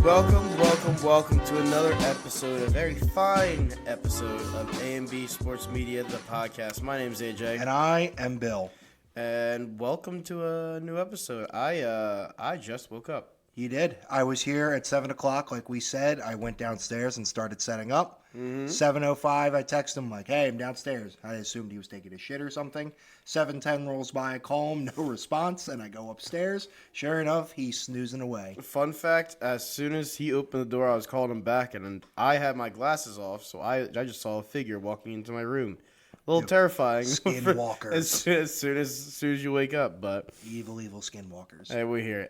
Welcome to another episode, a very fine episode of A&B Sports Media, the podcast. My name's AJ. And I am Bill. And welcome to a new episode. I just woke up. You did. I was here at 7 o'clock, like we said. I went downstairs and started setting up. 7:05, I texted him like, hey, I'm downstairs. I assumed he was taking a shit or something. 7:10 rolls by, I call him, no response, and I go upstairs. Sure enough, he's snoozing away. Fun fact, as soon as he opened the door, I was calling him back, and I had my glasses off, so I just saw a figure walking into my room. A little terrifying. Skinwalker. as soon as you wake up, but Evil skinwalkers. hey, we're here.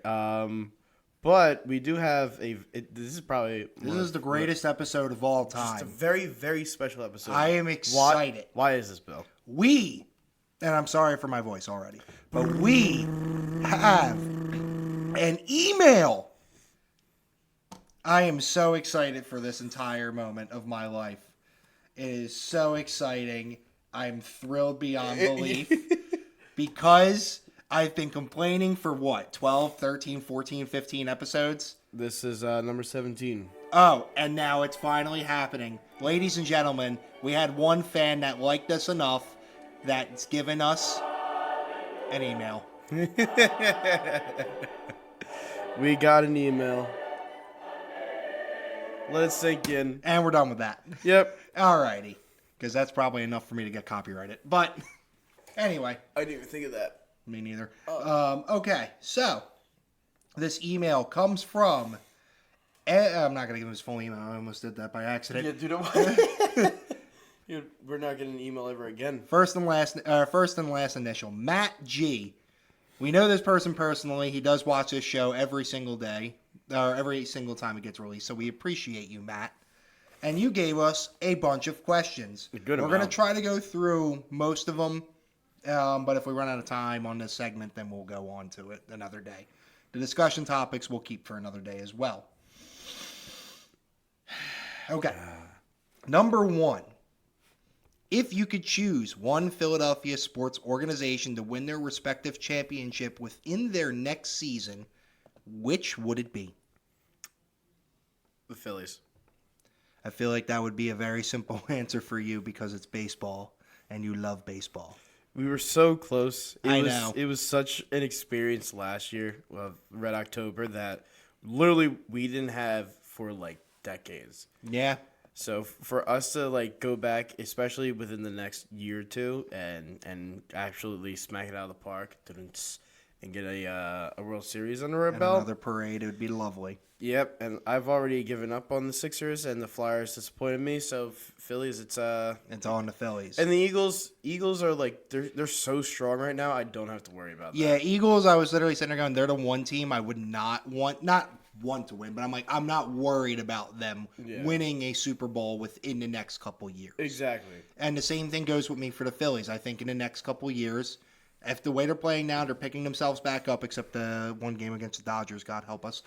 But we do have this is the greatest episode of all time. It's a very, very special episode. I am excited. Why is this, Bill? And I'm sorry for my voice already, but we have an email. I am so excited for this entire moment of my life. It is so exciting. I'm thrilled beyond belief because I've been complaining for 12, 13, 14, 15 episodes? This is number 17. Oh, and now it's finally happening. Ladies and gentlemen, we had one fan that liked us enough that's given us an email. We got an email. Let it sink in. And we're done with that. Yep. Alrighty. Because that's probably enough for me to get copyrighted. But, anyway. I didn't even think of that. Me neither. Okay, so this email comes from. I'm not gonna give him his full email. I almost did that by accident. Yeah, dude. We're not getting an email ever again. First and last initial, Matt G. We know this person personally. He does watch this show every single day, or every single time it gets released. So we appreciate you, Matt. And you gave us a bunch of questions. We're gonna try to go through most of them. But if we run out of time on this segment, then we'll go on to it another day. The discussion topics we'll keep for another day as well. Okay. Number 1. If you could choose one Philadelphia sports organization to win their respective championship within their next season, which would it be? The Phillies. I feel like that would be a very simple answer for you because it's baseball and you love baseball. We were so close. I know. It was such an experience last year of Red October that literally we didn't have for like decades. Yeah. So for us to go back, especially within the next year or two, and absolutely smack it out of the park and get a World Series under our belt. Another parade, it would be lovely. Yep, and I've already given up on the Sixers, and the Flyers disappointed me. So Phillies, it's on the Phillies. And the Eagles are they're so strong right now. I don't have to worry about that. Yeah, Eagles. I was literally sitting there going, they're the one team I would not want to win, but I'm not worried about them winning a Super Bowl within the next couple years. Exactly. And the same thing goes with me for the Phillies. I think in the next couple years, if the way they're playing now, they're picking themselves back up, except the one game against the Dodgers, God help us.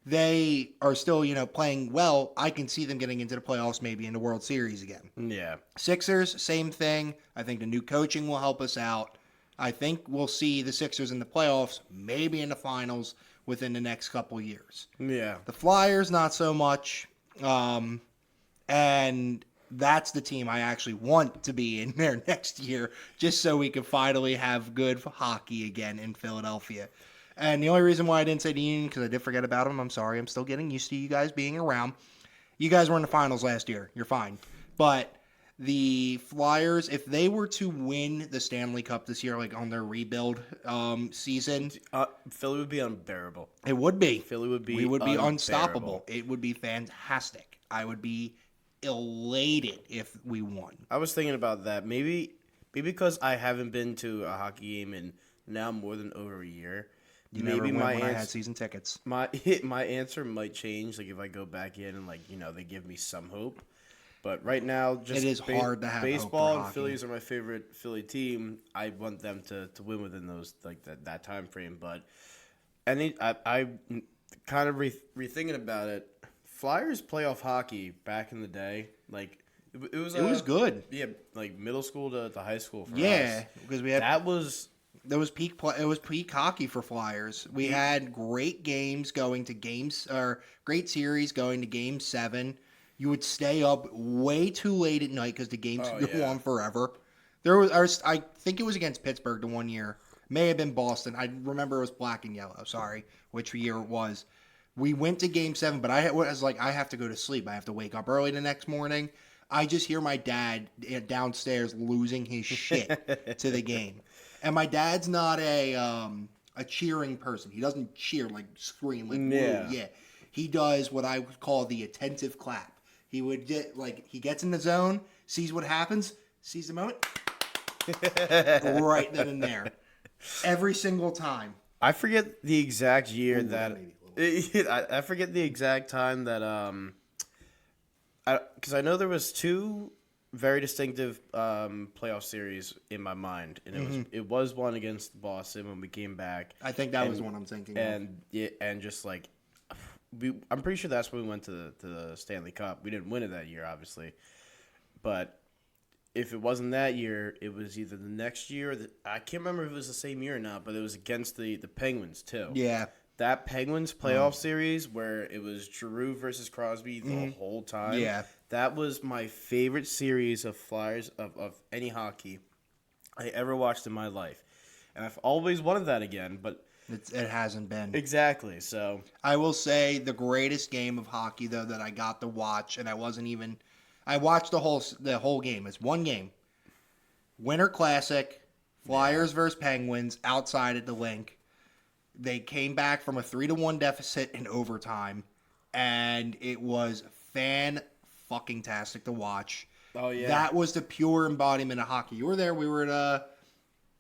They are still, playing well. I can see them getting into the playoffs, maybe in the World Series again. Yeah. Sixers, same thing. I think the new coaching will help us out. I think we'll see the Sixers in the playoffs, maybe in the finals within the next couple years. Yeah. The Flyers, not so much. And that's the team I actually want to be in there next year, just so we can finally have good hockey again in Philadelphia. And the only reason why I didn't say the Union, because I did forget about them. I'm sorry. I'm still getting used to you guys being around. You guys were in the finals last year. You're fine. But the Flyers, if they were to win the Stanley Cup this year, on their rebuild season, Philly would be unbearable. It would be. Philly would be. We would be unbearable. unstoppable. It would be fantastic. I would be elated if we won. I was thinking about that. Maybe because I haven't been to a hockey game in now more than over a year. You never went when I had season tickets. My answer might change, if I go back in and they give me some hope. But right now, just it is hard to have baseball hope for and hockey. Phillies are my favorite Philly team. I want them to win within those that time frame. But I kind of rethinking about it. Flyers playoff hockey back in the day, it was good. Yeah, middle school to high school for us. Yeah, because we had That was It was peak play. It was peak hockey for Flyers. We had great games going to games, or great series going to Game 7. You would stay up way too late at night because the games Oh, could go yeah. on forever. There was, I think it was against Pittsburgh the one year. May have been Boston. I remember it was black and yellow. Sorry, which year it was. We went to Game 7, but I was like, I have to go to sleep. I have to wake up early the next morning. I just hear my dad downstairs losing his shit to the game. And my dad's not a cheering person. He doesn't cheer, like scream, like Yeah. woo, yeah. He does what I would call the attentive clap. He would get he gets in the zone, sees what happens, sees the moment, right then and there, every single time. I forget the exact year Ooh, that maybe I forget the exact time that because I know there was two very distinctive playoff series in my mind, and it was one against Boston when we came back. I think that was what I'm thinking. And just like I'm pretty sure that's when we went to the Stanley Cup. We didn't win it that year, obviously, but if it wasn't that year, it was either the next year. Or I can't remember if it was the same year or not, but it was against the Penguins too. Yeah. That Penguins playoff series where it was Giroux versus Crosby the whole time. Yeah. That was my favorite series of Flyers of any hockey I ever watched in my life. And I've always wanted that again, but It hasn't been. exactly. So I will say the greatest game of hockey though that I got to watch, and I watched the whole game. It's one game. Winter Classic, Flyers versus Penguins outside at the Link. They came back from a 3-1 deficit in overtime, and it was fan-fucking-tastic to watch. Oh, yeah. That was the pure embodiment of hockey. You were there. We were at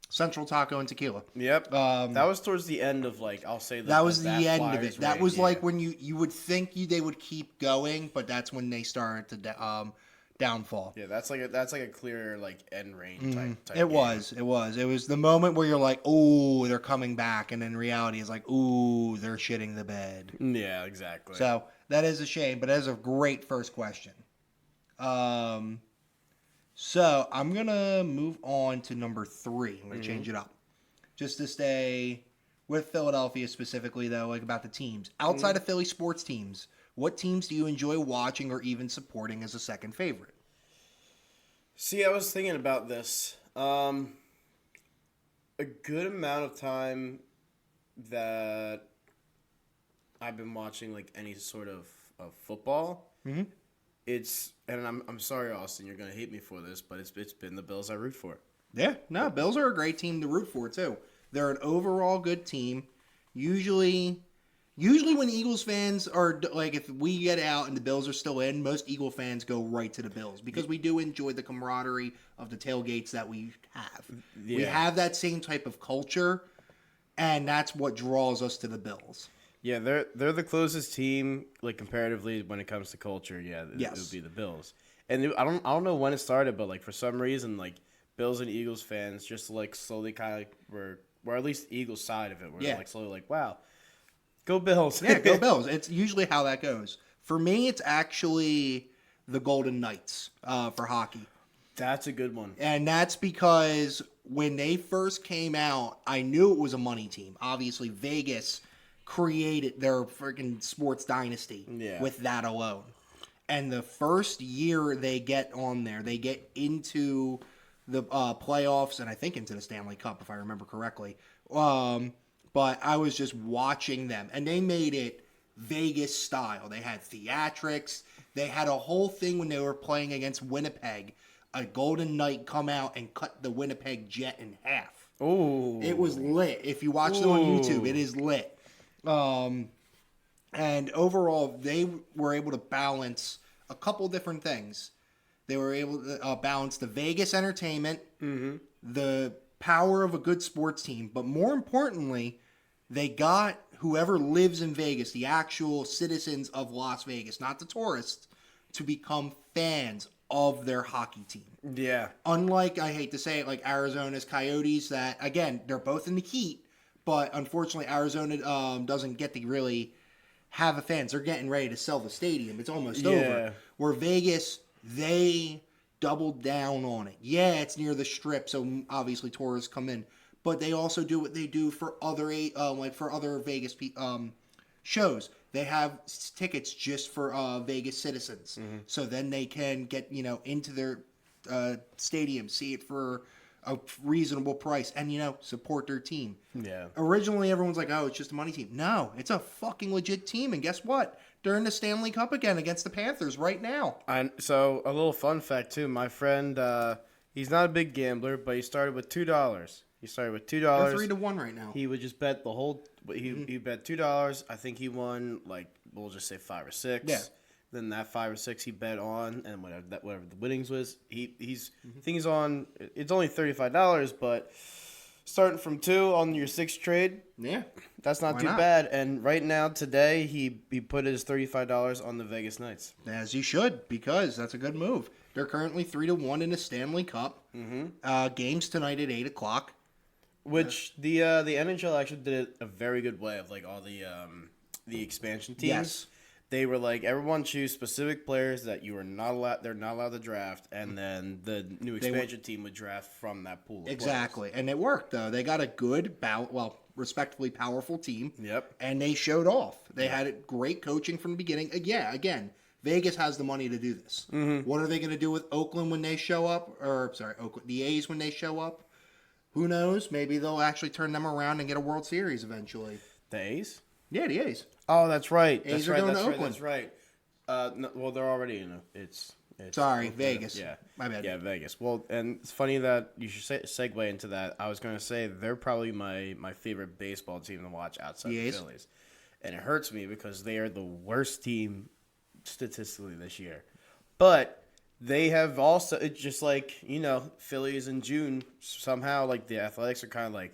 Central Taco and Tequila. Yep. That was towards the end of I'll say That was the end of Flyers it. That reign, was yeah. like when you would think they would keep going, but that's when they started to downfall. Yeah, that's like a clear end range type. It was the moment where you're like, oh, they're coming back, and in reality, it's like, ooh, they're shitting the bed. Yeah, exactly. So that is a shame, but that is a great first question. So I'm gonna move on to number 3. I'm gonna change it up, just to stay with Philadelphia specifically, though, about the teams outside of Philly sports teams. What teams do you enjoy watching or even supporting as a second favorite? See, I was thinking about this. A good amount of time that I've been watching any sort of football. Mm-hmm. And I'm sorry, Austin, you're gonna hate me for this, but it's been the Bills I root for. Yeah, no, Bills are a great team to root for too. They're an overall good team. Usually when Eagles fans are if we get out and the Bills are still in, most Eagle fans go right to the Bills because we do enjoy the camaraderie of the tailgates that we have. Yeah. We have that same type of culture, and that's what draws us to the Bills. Yeah, they're the closest team comparatively when it comes to culture. Yeah, it Yes. would be the Bills. And I don't know when it started, but for some reason Bills and Eagles fans just slowly kind of were at least Eagles side of it. Where Yeah. they're slowly wow, go Bills. Yeah, go Bills. It's usually how that goes. For me, it's actually the Golden Knights for hockey. That's a good one. And that's because when they first came out, I knew it was a money team. Obviously, Vegas created their freaking sports dynasty with that alone. And the first year they get on there, they get into the playoffs and I think into the Stanley Cup, if I remember correctly. But I was just watching them, and they made it Vegas style. They had theatrics. They had a whole thing when they were playing against Winnipeg. A Golden Knight come out and cut the Winnipeg Jet in half. Ooh. It was lit. If you watch it on YouTube, it is lit. And overall, they were able to balance a couple different things. They were able to balance the Vegas entertainment, the power of a good sports team, but more importantly, they got whoever lives in Vegas, the actual citizens of Las Vegas, not the tourists, to become fans of their hockey team. Yeah. Unlike, I hate to say it, Arizona's Coyotes, that, again, they're both in the heat, but unfortunately Arizona doesn't get to really have a fans. They're getting ready to sell the stadium. It's almost over. Where Vegas, they doubled down on it. Yeah, it's near the Strip, so obviously tourists come in. but they also do what they do for other for other Vegas shows. They have tickets just for Vegas citizens, so then they can get into their stadium, see it for a reasonable price, and support their team. Yeah. Originally, everyone's like, "Oh, it's just a money team." No, it's a fucking legit team, and guess what? They're in the Stanley Cup again against the Panthers right now. So a little fun fact too. My friend, he's not a big gambler, but he started with $2. He started with $2. They're 3-1 right now. He would just bet the whole. He bet $2. I think he won we'll just say 5 or 6. Yeah. Then that 5 or 6 he bet on, and whatever the winnings was, he's I think he's on. It's only $35, but starting from 2 on your 6th trade, Yeah, that's not Why too not? bad. And right now today he put his $35 on the Vegas Knights. as you should, because that's a good move. They're currently 3-1 in the Stanley Cup. Games tonight at 8:00. Which the NHL actually did a very good way of all the expansion teams. Yes. They were like, everyone choose specific players that you are not allowed. They're not allowed to draft, and then the new expansion team would draft from that pool. Of Exactly, and it worked though. They got a good, respectably powerful team. Yep. And they showed off. They had great coaching from the beginning. Again, Vegas has the money to do this. What are they going to do with Oakland when they show up? The A's when they show up? Who knows? Maybe they'll actually turn them around and get a World Series eventually. The A's. Yeah, the A's. Oh, that's right. A's That's are right. going That's to right. Oakland. That's right. No, well, they're already in. It's Sorry, Oakland. Vegas. Yeah, My bad. Yeah, Vegas. Well, and it's funny that you should segue into that. I was going to say they're probably my favorite baseball team to watch outside The the A's? Phillies, and it hurts me because they are the worst team statistically this year, but. They have also, it's just Phillies in June, somehow, the Athletics are kind of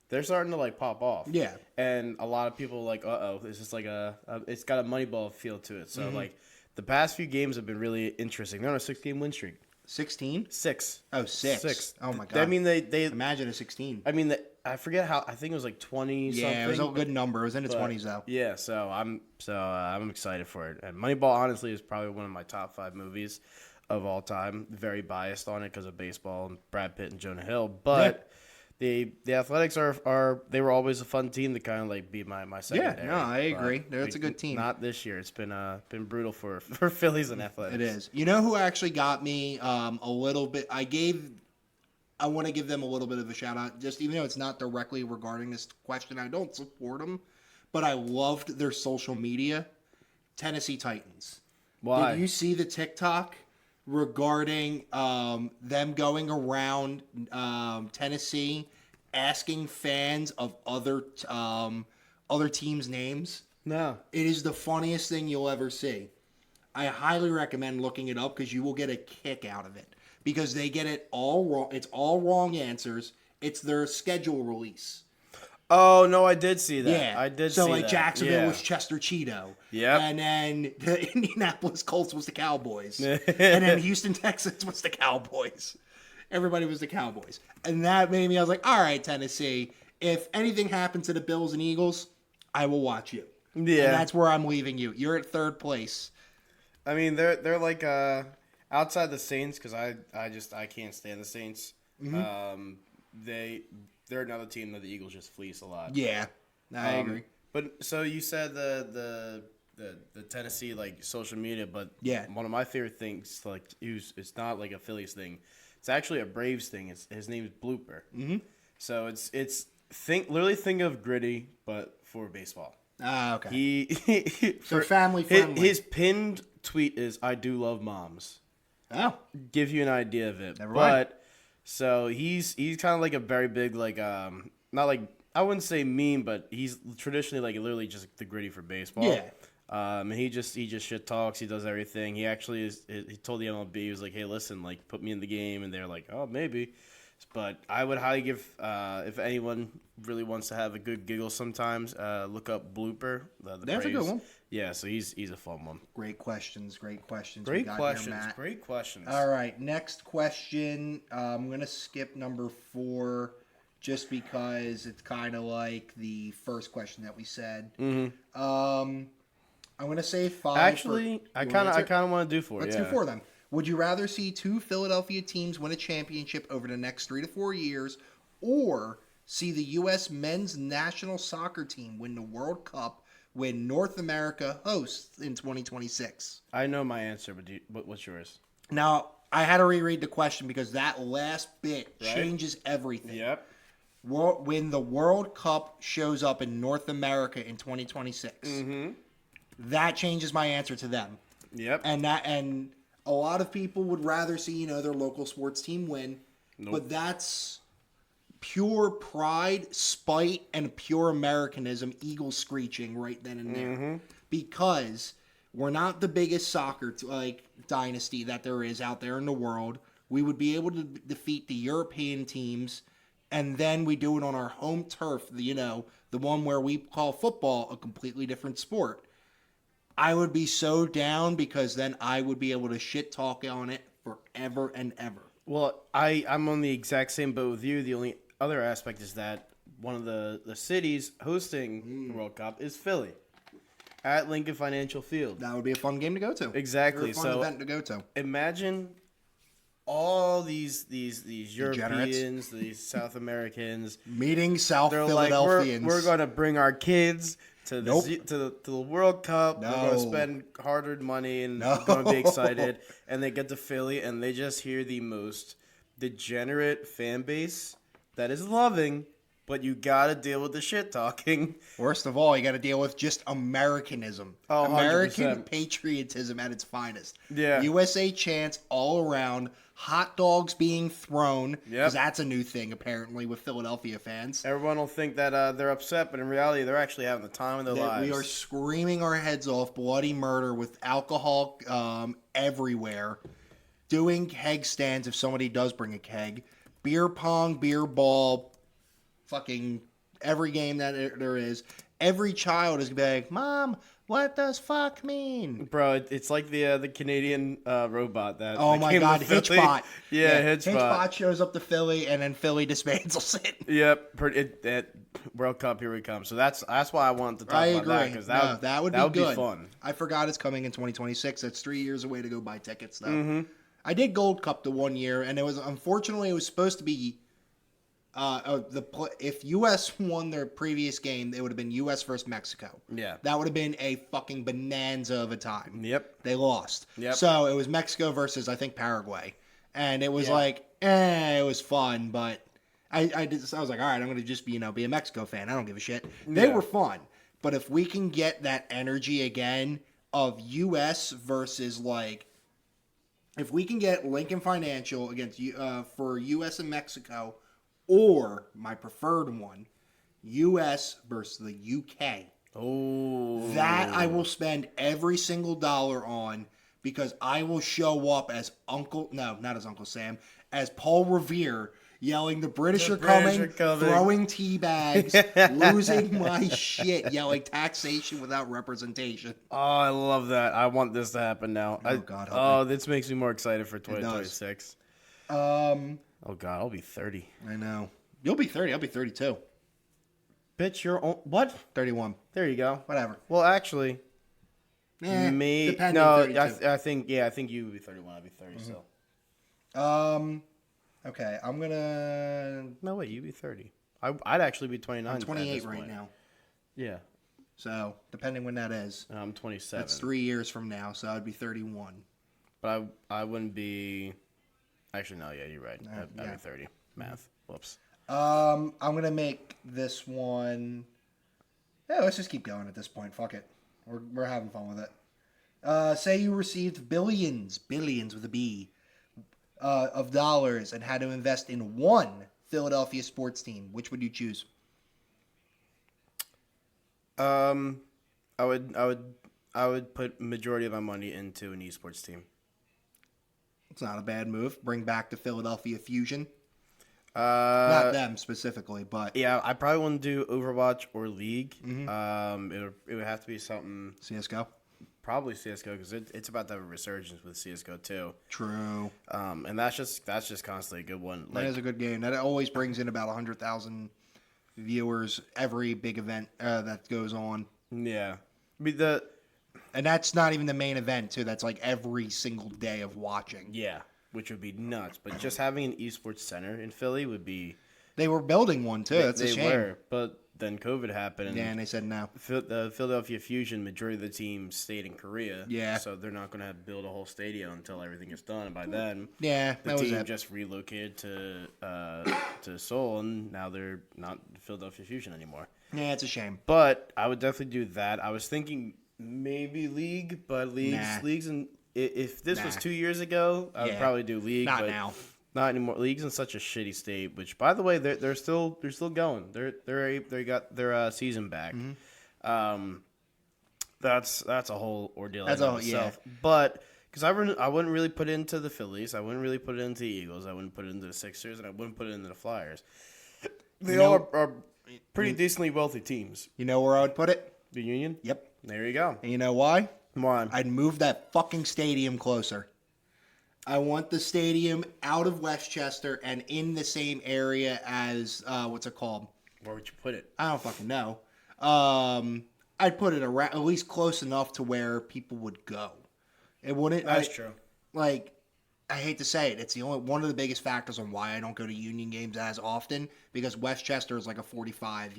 they're starting to, pop off. Yeah. And a lot of people are uh-oh, it's just it's got a Moneyball feel to it. So, the past few games have been really interesting. They're on a 6-game win streak. 16? 6. Oh, 6. 6. Oh, my God. I mean, they Imagine a 16. I mean, I forget how, I think it was 20 something. Yeah, it was a good number. It was in the but 20s, though. Yeah, so I'm excited for it. And Moneyball, honestly, is probably one of my top 5 movies of all time. Very biased on it because of baseball and Brad Pitt and Jonah Hill, but the Athletics they were always a fun team to kind of be my secondary. no, I agree. It's a good team. Not this year. It's been brutal for Phillies and Athletics. It is. You know who actually got me a little bit? I want to give them a little bit of a shout out, just even though it's not directly regarding this question. I don't support them, but I loved their social media. Tennessee Titans. Why? Did you see the TikTok regarding them going around Tennessee asking fans of other teams' names? No. It is the funniest thing you'll ever see. I highly recommend looking it up because you will get a kick out of it. Because they get it all wrong. It's all wrong answers. It's their schedule release. Oh, no, I did see that. Yeah. I did so, see like, that. Jacksonville Yeah. was Chester Cheeto. Yep. And then the Indianapolis Colts was the Cowboys. And then Houston Texans was the Cowboys. Everybody was the Cowboys. And that made me, I was like, all right, Tennessee, if anything happens to the Bills and Eagles, I will watch you. Yeah. And that's where I'm leaving you. You're at third place. I mean, they're outside the Saints because I can't stand the Saints. They're another team that the Eagles just fleece a lot. Yeah. I agree. But so you said the Tennessee social media, but Yeah. one of my favorite things it's not a Phillies thing. It's actually a Braves thing. His name is Blooper. Mm-hmm. So literally think of Gritty, but for baseball. Ah, okay. He So family friendly. His pinned tweet is "I do love moms." Oh. Give you an idea of it. Never mind. But so he's kind of a very big not I wouldn't say meme, but he's traditionally literally just the Gritty for baseball. Yeah. And he just shit talks. He does everything. He actually he told the MLB, he was like, "Hey, listen, put me in the game," and they're like, "Oh, maybe." But I would highly give if anyone really wants to have a good giggle sometimes, look up Blooper. The That's a good Braves. one. Yeah, so he's a fun one. Great questions. we Great got questions. Here, Matt. Great questions. All right, next question. I'm going to skip number 4 just because it's kind of like the first question that we said. Mm-hmm. I'm going to say 5. Actually, I kind of want to do 4. Let's do 4 then. Would you rather see 2 Philadelphia teams win a championship over the next 3 to 4 years, or see the U.S. men's national soccer team win the World Cup when North America hosts in 2026? I know my answer, but what's yours? Now, I had to reread the question because that last bit Right? changes everything. Yep. When the World Cup shows up in North America in 2026, that changes my answer to them. Yep. And a lot of people would rather see their local sports team win, Nope. but that's pure pride, spite, and pure Americanism, eagle screeching right then and there, because we're not the biggest soccer dynasty that there is out there in the world. We would be able to defeat the European teams, and then we do it on our home turf. The one where we call football a completely different sport. I would be so down because then I would be able to shit talk on it forever and ever. Well, I'm on the exact same boat with you. The only other aspect is that one of the cities hosting the World Cup is Philly at Lincoln Financial Field. That would be a fun game to go to. Exactly. Or a fun So event to go to. imagine all these Europeans, these South Americans. Meeting South They're like, Philadelphians. we're going to bring our kids to the Nope. to the World Cup. We're going to No. spend hard-earned money and No. going to be excited. And they get to Philly and they just hear the most degenerate fan base that is loving, but you got to deal with the shit talking. Worst of all, you got to deal with just Americanism. Oh, American 100%. patriotism at its finest. Yeah. USA chants all around. Hot dogs being thrown. Yep. Because that's a new thing, apparently, with Philadelphia fans. Everyone will think that they're upset, but in reality, they're actually having the time of their That lives. we are screaming our heads off, bloody murder with alcohol everywhere. Doing keg stands if somebody does bring a keg. Beer pong, beer ball, fucking every game that there is. Every child is going to be like, Mom, what does fuck mean? Bro, it's like the Canadian robot that. Oh that my came to God, Philly. Hitchbot. Yeah, Hitchbot. Hitchbot shows up to Philly and then Philly dismantles it. Yep, World Cup, here we come. So that's why I wanted to talk I about agree. that because that would be good. fun. I forgot it's coming in 2026. That's 3 years away to go buy tickets, though. Mm-hmm. I did Gold Cup the 1 year, and it was supposed to be if U.S. won their previous game, it would have been U.S. versus Mexico. Yeah. That would have been a fucking bonanza of a time. Yep. They lost. Yep. So it was Mexico versus, I think, Paraguay. And it was Yeah. it was fun, but I was like, all right, I'm going to just be a Mexico fan. I don't give a shit. They Yeah. were fun. But if we can get that energy again of U.S. versus, if we can get Lincoln Financial against for U.S. and Mexico, or my preferred one, U.S. versus the U.K., Oh. that I will spend every single dollar on because I will show up as not as Uncle Sam, as Paul Revere yelling, the British are coming, throwing tea bags, losing my shit, yelling taxation without representation. Oh, I love that. I want this to happen now. Oh, God, help this makes me more excited for 2026. Oh God, I'll be 30. I know. You'll be 30. I'll be 32. Bitch, you're what? 31. There you go. Whatever. Well, actually, me. depending, No, 32. I think you would be 31. I'd be 30 still. Okay, I'm gonna. No, wait, you'd be 30. I'd actually be 29. I'm at 28 this right point. now. Yeah, So, depending when that is. I'm 27. That's 3 years from now, so I'd be 31. But I wouldn't be. Actually, no. Yeah, you're right. I'd yeah. be 30. Math. Whoops. I'm gonna make this one. Yeah, let's just keep going at this point. Fuck it. We're having fun with it. Say you received billions with a B, of dollars and had to invest in one Philadelphia sports team. Which would you choose? I would put majority of my money into an esports team. It's not a bad move. Bring back the Philadelphia Fusion. Not Not them specifically, but Yeah, I probably wouldn't do Overwatch or League. Mm-hmm. It would have to be something, CS:GO. probably CS:GO, because it's about to have a resurgence with CS:GO too. True. And that's just constantly a good one. That is a good game. That always brings in about 100,000 viewers every big event that goes on. Yeah, And that's not even the main event, too. That's like every single day of watching. which would be nuts. But just having an esports center in Philly would be They were building one too. That's a They shame. were, but then COVID happened. Yeah, and they said no. The Philadelphia Fusion, majority of the team stayed in Korea. Yeah. So they're not going to build a whole stadium until everything is done. And by then, Yeah, the that was team it. just relocated to Seoul, and now they're not the Philadelphia Fusion anymore. Yeah, it's a shame. But I would definitely do that. I was thinking maybe league, but leagues, and if this was Nah. 2 years ago, I would Yeah. probably do league. Not but now. Not anymore. League's in such a shitty state. Which, by the way, they're still going. They got their season back. Mm-hmm. That's a whole ordeal. That's in all. itself. But because I wouldn't really put it into the Phillies. I wouldn't really put it into the Eagles. I wouldn't put it into the Sixers, and I wouldn't put it into the Flyers. They You know- all are pretty decently wealthy teams. You know where I would put it? The Union. Yep. There you go. And you know why? Come on. I'd move that fucking stadium closer. I want the stadium out of Westchester and in the same area as what's it called? Where would you put it? I don't fucking know. I'd put it around, at least close enough to where people would go. It wouldn't. True. Like, I hate to say it, it's the only one of the biggest factors on why I don't go to Union games as often, because Westchester is like a 45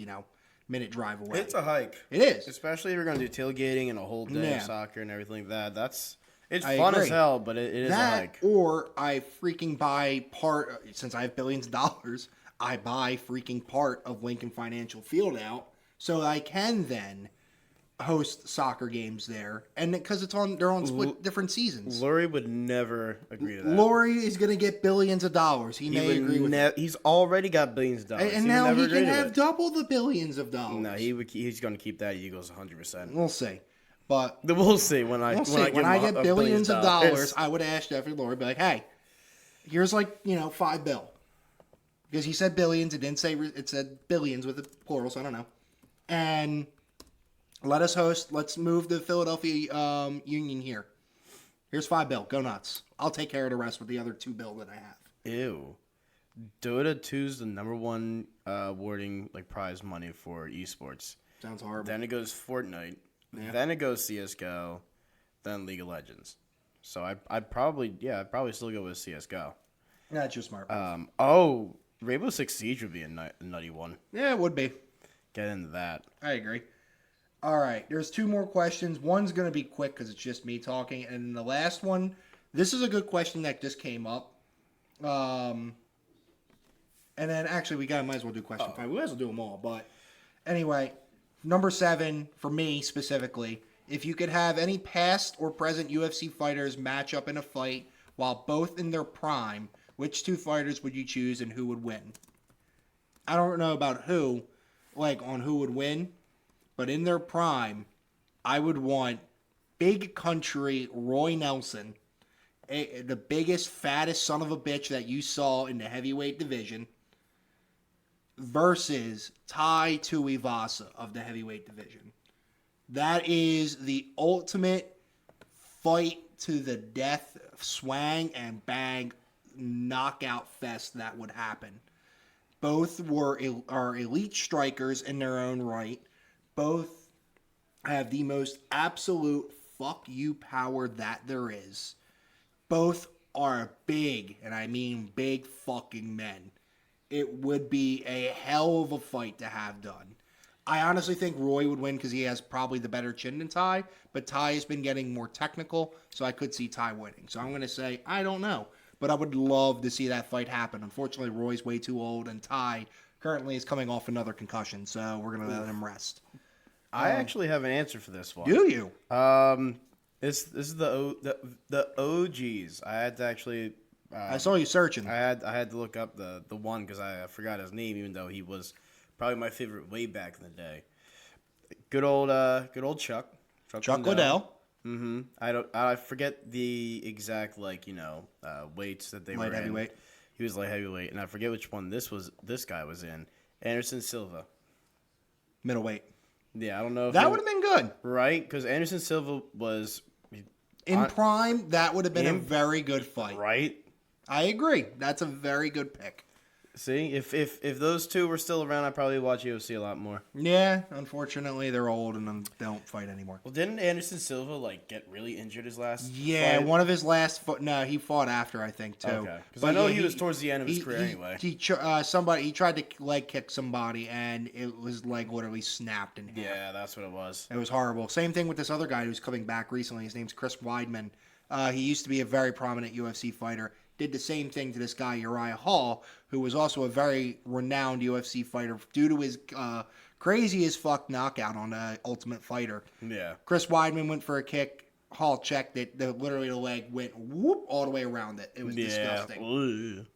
minute drive away. It's a hike. It is. Especially if you're going to do tailgating and a whole day Yeah. of soccer and everything like that. It's I fun agree. as hell, but it is a That, hike. or I freaking buy part, since I have billions of dollars, I buy freaking part of Lincoln Financial Field out so I can then host soccer games there. And because they're on split different seasons. Lurie would never agree to that. Laurie is going to get billions of dollars. He may agree with that. He's already got billions of dollars. And would now never he agree can to have it. double the billions of dollars. No, he's going to keep that Eagles 100%. We'll see. But We'll see when I when I get billions of dollars, I would ask Jeffrey Lurie, be like, hey, here's $5 billion. Because he said billions, it didn't say, it said billions with the plural, so I don't know. And let's move the Philadelphia Union here. Here's $5 billion, go nuts. I'll take care of the rest with the other $2 billion that I have. Ew. Dota 2 is the number one awarding prize money for esports. Sounds horrible. Then it goes Fortnite. Yeah. Then it goes CS:GO. Then League of Legends. So I'd probably still go with CS:GO. That's just smart. Rainbow Six Siege would be a nutty one. Yeah, it would be. Get into that. I agree. All right, there's 2 more questions. One's going to be quick because it's just me talking. And the last one, this is a good question that just came up. And then actually, might as well do question 5. We might as well do them all. But anyway, number 7, for me specifically, if you could have any past or present UFC fighters match up in a fight while both in their prime, which 2 fighters would you choose and who would win? I don't know about who, on who would win. But in their prime, I would want big country Roy Nelson, the biggest, fattest son of a bitch that you saw in the heavyweight division, versus Tai Tuivasa of the heavyweight division. That is the ultimate fight to the death, swang and bang, knockout fest that would happen. Both are elite strikers in their own right. Both have the most absolute fuck you power that there is. Both are big, and I mean big fucking men. It would be a hell of a fight to have done. I honestly think Roy would win because he has probably the better chin than Ty, but Ty has been getting more technical, so I could see Ty winning. So I'm going to say, I don't know, but I would love to see that fight happen. Unfortunately, Roy's way too old, and Ty currently is coming off another concussion, so we're going to let him rest. I actually have an answer for this one. Do you? This is the OGs. I had to actually. I saw you searching. I had to look up the one because I forgot his name, even though he was probably my favorite way back in the day. Good old Chuck. Chuck Liddell. Mm-hmm. I forget the exact weights that they were in. Light heavyweight. He was light heavyweight, and I forget which one this guy was in. Anderson Silva. Middleweight. Yeah, I don't know if That would have been good. right because Anderson Silva was In prime, that would have been a very good fight. right. I agree. That's a very good pick. See, if those two were still around, I'd probably watch UFC a lot more. Yeah, unfortunately, they're old and don't fight anymore. Well, didn't Anderson Silva like get really injured his last? Yeah, fight? one of his last. No, he fought after, I think, too. Okay, because I know he was towards the end of his career anyway. He tried to leg kick somebody, and it was like literally snapped in half. Yeah, that's what it was. It was horrible. Same thing with this other guy who's coming back recently. His name's Chris Weidman. He used to be a very prominent UFC fighter. Did the same thing to this guy, Uriah Hall, who was also a very renowned UFC fighter due to his crazy as fuck knockout on Ultimate Fighter. Yeah. Chris Weidman went for a kick. Hall checked it. Literally the leg went whoop all the way around it. It was disgusting.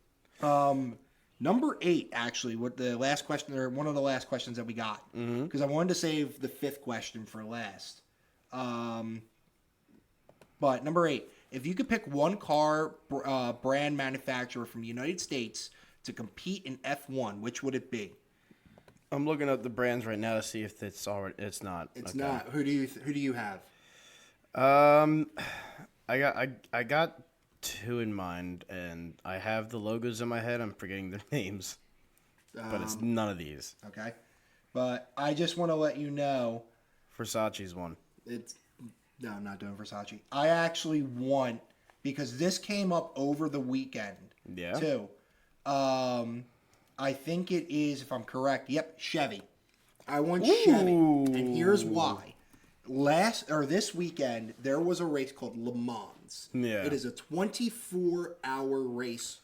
Number 8, actually, what the last question, or one of the last questions that we got, because I wanted to save the 5th question for last. But number 8, if you could pick one car brand manufacturer from the United States to compete in F1, which would it be? I'm looking up the brands right now to see if it's already. It's not. It's not. Who do you have? I got 2 in mind, and I have the logos in my head. I'm forgetting their names, but it's none of these. Okay, but I just want to let you know. Versace's one. No, I'm not doing Versace. I actually want, because this came up over the weekend. Yeah. Too. I think it is, if I'm correct. Yep, Chevy. I want Chevy, and here's why. This weekend there was a race called Le Mans. Yeah. It is a 24-hour race,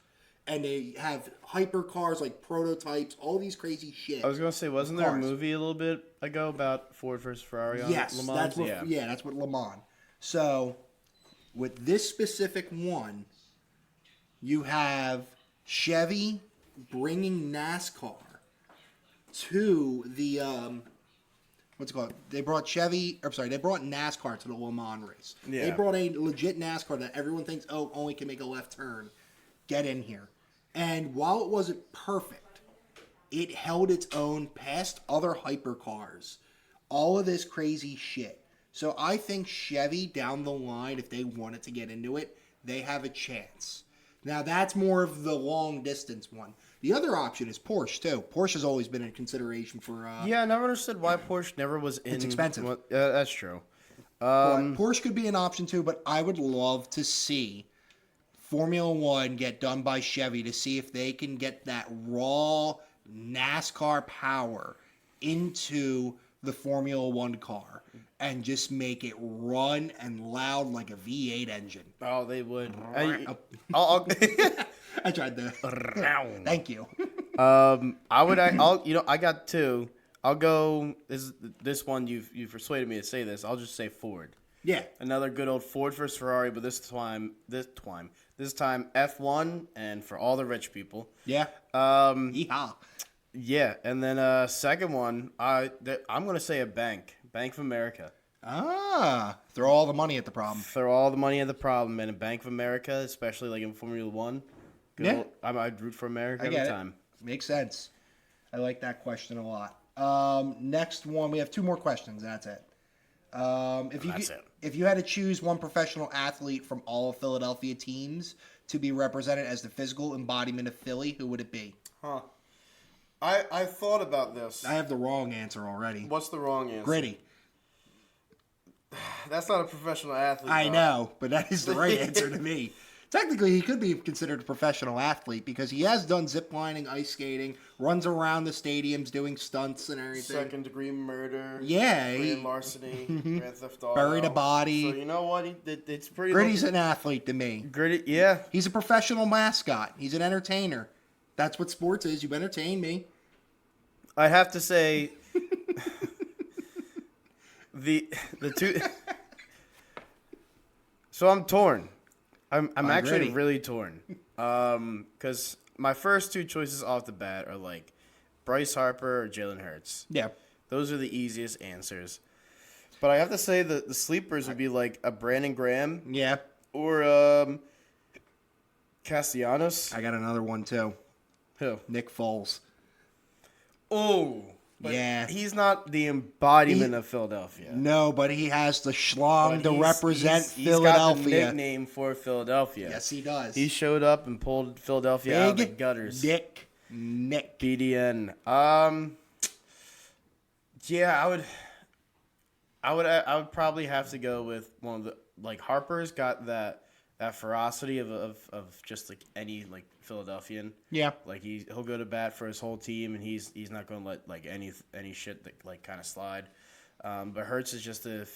and they have hypercars like prototypes, all these crazy shit. I was gonna say, wasn't there a movie a little bit ago about Ford versus Ferrari on yes, Le Mans? That's what Le Mans. So, with this specific one, you have Chevy bringing NASCAR to the what's it called? They brought NASCAR to the Le Mans race. Yeah. They brought a legit NASCAR that everyone thinks, oh, only can make a left turn. Get in here. And while it wasn't perfect, it held its own past other hypercars. All of this crazy shit. So I think Chevy down the line, if they wanted to get into it, they have a chance. Now that's more of the long distance one. The other option is Porsche too. Porsche has always been in consideration for. Yeah, I never understood why Porsche never was in. It's expensive. Well, that's true. But Porsche could be an option too, but I would love to see Formula One get done by Chevy to see if they can get that raw NASCAR power into the Formula One car and just make it run and loud like a V8 engine. Oh, they would. I'll I tried to. Thank you. I got 2. I'll go. This one you've persuaded me to say this. I'll just say Ford. Yeah. Another good old Ford versus Ferrari, but this time F1 and for all the rich people. Yeah. Yeehaw. Yeah, and then second one, I'm gonna say Bank of America. Throw all the money at the problem. Throw all the money at the problem, and in Bank of America, especially like in Formula One. Yeah. I'd root for America every time. Makes sense. I like that question a lot. Next one, we have 2 more questions. And that's it. If you had to choose one professional athlete from all of Philadelphia teams to be represented as the physical embodiment of Philly, who would it be? Huh. I thought about this. I have the wrong answer already. What's the wrong answer? Gritty. That's not a professional athlete. I know, but that is the right answer to me. Technically, he could be considered a professional athlect because he has done zip lining, ice skating, runs around the stadiums doing stunts and everything. Second-degree murder. Yeah. Grand larceny. Grand theft auto. Buried a body. So you know what? It's pretty. Gritty's an athlete to me. Gritty, yeah. He's a professional mascot. He's an entertainer. That's what sports is. You entertain me. I have to say, the 2. So I'm torn. I'm actually really torn. Because my first 2 choices off the bat are like Bryce Harper or Jalen Hurts. Yeah. Those are the easiest answers. But I have to say that the sleepers would be like a Brandon Graham. Yeah. Or Castellanos. I got another one too. Who? Nick Foles. Oh. Yeah. He's not the embodiment of Philadelphia. No, but he has the schlong to represent Philadelphia. He's got the nickname for Philadelphia. Yes, he does. He showed up and pulled Philadelphia out of the gutters. Dick Nick. BDN. Yeah, I would probably have to go with one of the like Harper's got that ferocity of just like any like Philadelphian. Yeah. Like he'll go to bat for his whole team, and he's not going to let like any shit that like kind of slide. But Hurts is just the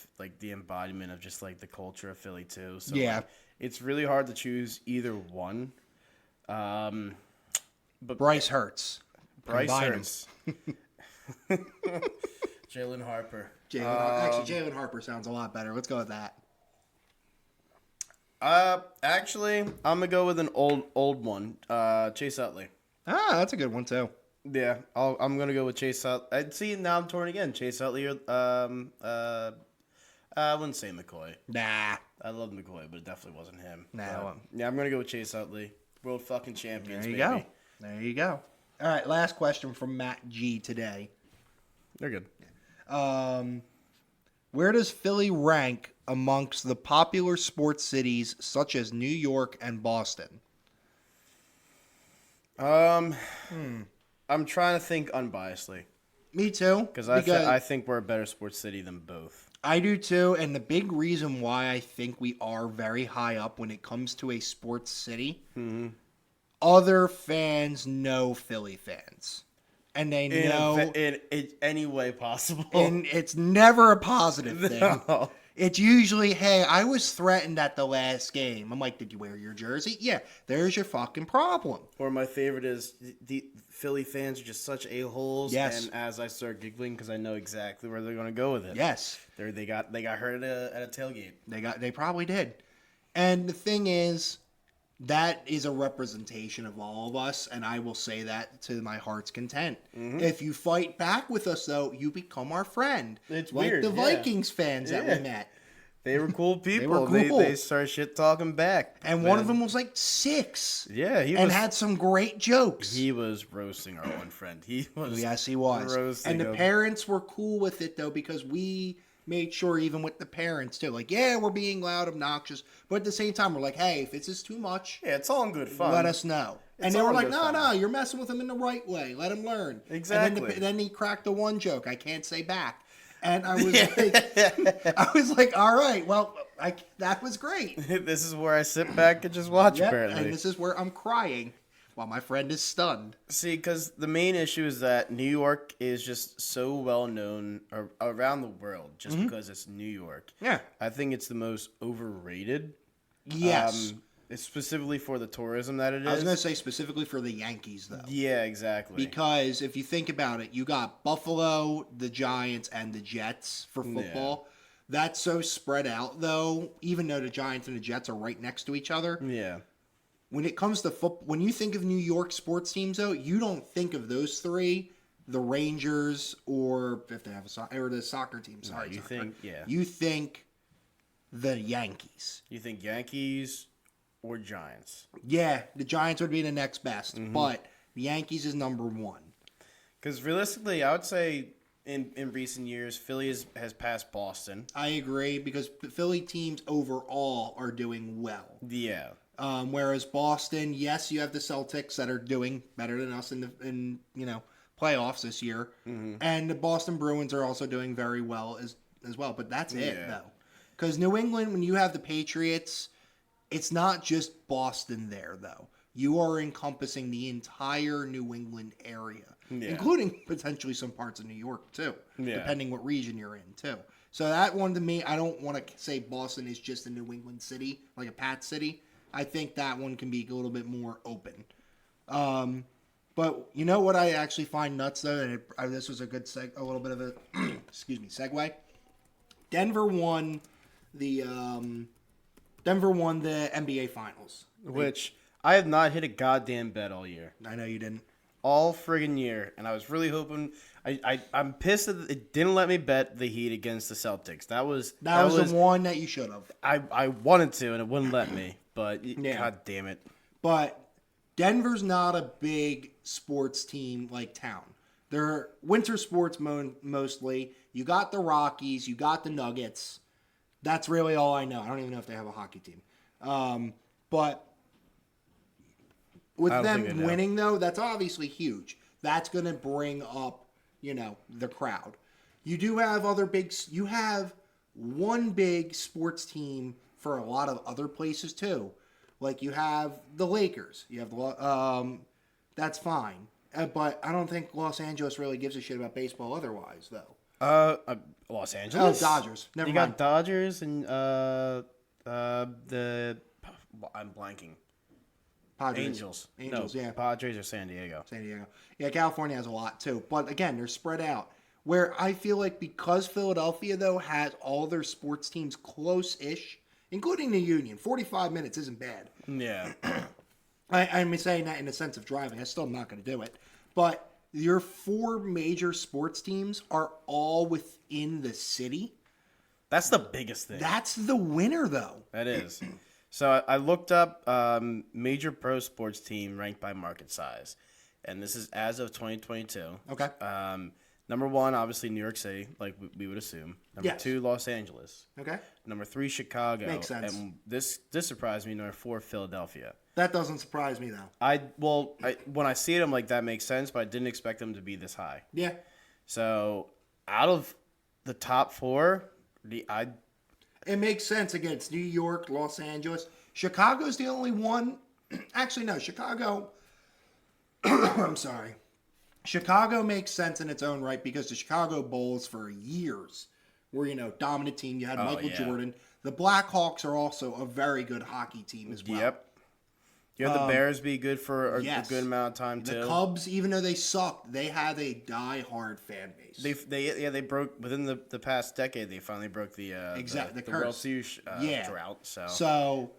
embodiment of just like the culture of Philly too. So Yeah. like, it's really hard to choose either one. But Bryce Hurts. Bryce Combine 'em. Hurts, Jalen Harper. Jalen Harper sounds a lot better. Let's go with that. Actually, I'm gonna go with an old one. Chase Utley. Ah, that's a good one too. Yeah, I'm gonna go with Chase Utley. I'd see now I'm torn again. Chase Utley or I wouldn't say McCoy. Nah. I love McCoy, but it definitely wasn't him. Nah. But, yeah, I'm gonna go with Chase Utley. World fucking champions. There you baby. go. There you go. All right, last question from Matt G today. They're good. Where does Philly rank amongst the popular sports cities such as New York and Boston? I'm trying to think unbiasedly Me too. because I think we're a better sports city than both. I do too, and the big reason why I think we are very high up when it comes to a sports city, other fans know Philly fans, and they know, in any way possible. and it's never a positive thing. No. It's usually, hey, I was threatened at the last game. I'm like, did you wear your jersey? Yeah, there's your fucking problem. Or my favorite is the Philly fans are just such a-holes. Yes. And as I start giggling because I know exactly where they're going to go with it. Yes, They got hurt at a tailgate. they probably did. And the thing is, that is a representation of all of us, and I will say that to my heart's content. If you fight back with us, though, you become our friend. It's like weird, the yeah. Vikings fans that Yeah. we met. They were cool people. were cool. They start shit talking back. And one of them was like 6. Yeah, and had some great jokes. He was roasting our one friend. He was. Yes, he was. roasting And the him. parents were cool with it, though, because we made sure, even with the parents, too. Like, yeah, we're being loud, obnoxious. But at the same time, we're like, hey, if this is too much, Yeah, it's all in good fun. let us know. And It's they were all like, good no, fun. no, you're messing with him in the right way. Let him learn. Exactly. And then he cracked the one joke I can't say back. And I was like, all right, well, that was great. This is where I sit back and just watch. Yep, Apparently, and this is where I'm crying while my friend is stunned. see, because the main issue is that New York is just so well known around the world, just because it's New York. Yeah. I think it's the most overrated. Yes. It's specifically for the tourism that it is. I was going to say specifically for the Yankees, though. Yeah, exactly. Because if you think about it, you got Buffalo, the Giants, and the Jets for football. That's so spread out, though, even though the Giants and the Jets are right next to each other. Yeah. When it comes to football, when you think of New York sports teams, though, you don't think of those three, the Rangers, or if they have or the soccer team. Sorry, you soccer. think, yeah. You think the Yankees. You think Yankees or Giants? Yeah, the Giants would be the next best, Mm-hmm. but the Yankees is number one. Because realistically, I would say in recent years, Philly has passed Boston. I agree, because the Philly teams overall are doing well. Yeah. Whereas Boston, yes, you have the Celtics that are doing better than us in playoffs this year, and the Boston Bruins are also doing very well as well. But that's it, Yeah. though, because New England, when you have the Patriots, it's not just Boston there, though. You are encompassing the entire New England area, including potentially some parts of New York too, depending what region you're in too. So that one, to me, I don't want to say Boston is just a New England city, like a Pat city. I think that one can be a little bit more open. But you know what I actually find nuts, though, and this was a good a little bit of a segue. Denver won the NBA Finals. Which I have not hit a goddamn bet all year. I know you didn't. All friggin' year. And I was really hoping. I'm pissed that it didn't let me bet the Heat against the Celtics. That was the one that you should have. I wanted to, and it wouldn't let me. But Yeah. god damn it. But Denver's not a big sports team like town. They're winter sports mostly. You got the Rockies. You got the Nuggets. That's really all I know. I don't even know if they have a hockey team. But With I don't think them they do. winning, though, that's obviously huge. That's going to bring up, the crowd. You do have you have one big sports team for a lot of other places, too. Like, you have the Lakers. You have that's fine. But I don't think Los Angeles really gives a shit about baseball otherwise, though. Los Angeles. Dodgers. Never you mind. got Dodgers and the. I'm blanking. Padres. Angels. Angels, no, yeah. Padres or San Diego. San Diego. Yeah, California has a lot too. But again, they're spread out. Where I feel like because Philadelphia, though, has all their sports teams close-ish, including the Union, 45 minutes isn't bad. Yeah. I'm saying that in the sense of driving. I'm still not going to do it. But your 4 major sports teams are all within the city. That's the biggest thing. That's the winner, though. That is. So I looked up major pro sports team ranked by market size, and this is as of 2022. Okay. Number 1, obviously New York City, like we would assume. Number Yes. 2, Los Angeles. Okay. Number 3, Chicago. Makes sense. And this surprised me. Number 4, Philadelphia. That doesn't surprise me, though. When I see it, I'm like, that makes sense, but I didn't expect them to be this high. Yeah. So out of the top 4, It makes sense against New York, Los Angeles. Chicago's the only one. Actually, no. Chicago. I'm sorry. Chicago makes sense in its own right because the Chicago Bulls for years were, dominant team. You had Michael Jordan. The Blackhawks are also a very good hockey team as well. Yep. You had the Bears be good for a yes. good amount of time too. The Cubs, even though they sucked, they had a die-hard fan base. They broke within the past decade. They finally broke the Exactly, the curse. World Series drought. So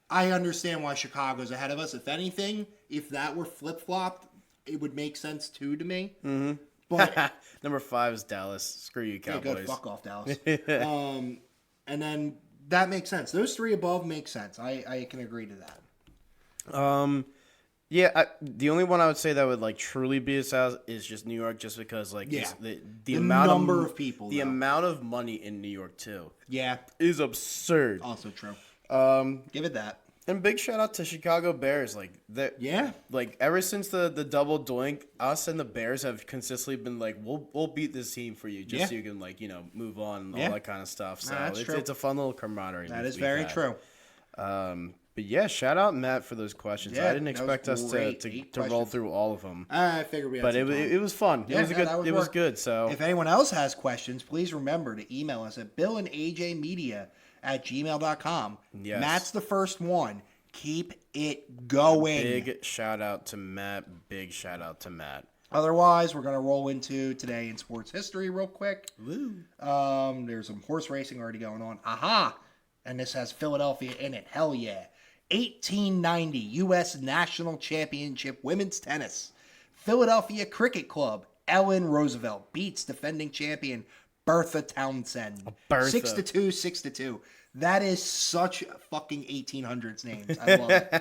I understand why Chicago's ahead of us. If anything, if that were flip-flopped, it would make sense too to me. Mm-hmm. But Number 5 is Dallas. Screw you, Cowboys. yeah, good. Fuck off, Dallas. And then that makes sense. Those 3 above make sense. I can agree to that. The only one I would say that would like truly be a size is just New York, just because like the amount amount of people, the though. amount of money in New York too, Yeah, is absurd. also true. Give it that. And big shout out to Chicago Bears. Like that. Yeah. Like ever since the double doink, us and the Bears have consistently been like, we'll beat this team for you, just so you can move on and all that kind of stuff. So that's true. it's a fun little camaraderie. That is very true. But yeah, shout out Matt for those questions. Yeah, I didn't that was expect us great. to 8 roll questions. through all of them. I figured we had But some time. it was fun. Yeah, It was good. So if anyone else has questions, please remember to email us at billandajmedia@gmail.com. Yes. Matt's the first one. Keep it going. big shout out to Matt. Big shout out to Matt. Otherwise, we're going to roll into today in sports history real quick. Woo. There's some horse racing already going on. Aha! And this has Philadelphia in it. Hell yeah. 1890 U.S. National Championship Women's Tennis. Philadelphia Cricket Club. Ellen Roosevelt beats defending champion Bertha Townsend. Bertha. 6-2, 6-2. That is such fucking 1800s names. I love it.